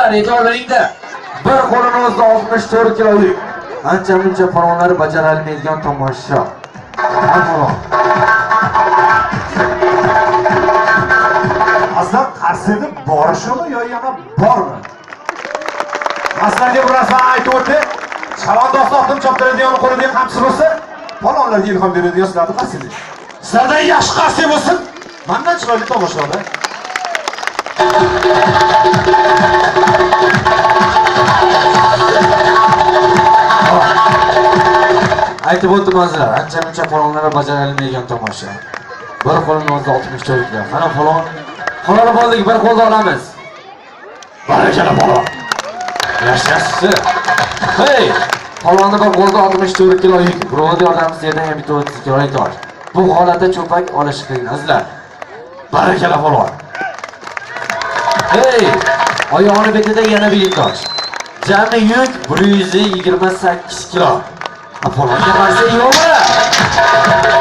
Qizlar, e'tiboringda. Bir qo'lini o'zida 64 kilo yuk. Ancha-muncha polvonlar bajara olmaydigan tomosha. Avvalo. Aslan qarsini borishimi yo yana bormi? Maslaga bir narsa aytib o'tdi. Chavandoz oqim choptiradigan qo'lida qamchi bo'lsa, polvonlarga ilhom beradigan sizlarni qarsini. Sizlardan yaxshi qarsi bo'lsin. Mendan chiroyli tomoshalar. Aytib o'tdimizlar, ancha-muncha polvonlar bajara olmaydigan tomosha. Bir qo'lini o'zida 64 kilo. Mana polvon. Qo'lni bo'ldik, bir qo'lda olamiz. Barakalla polvon. Yaxshisi. Hey, polvonni bir qo'lda 64 kilo yuk. Birovga yordamimiz yerdan ham bitta 30 kilo toj. Bu holatda cho'pak olish qiyin azizlar. Barakalla polvon. Hey, oyog'ini betida yana bir toj. Jami yuk 128 kilo. Polvonga qarsa yo'qmi?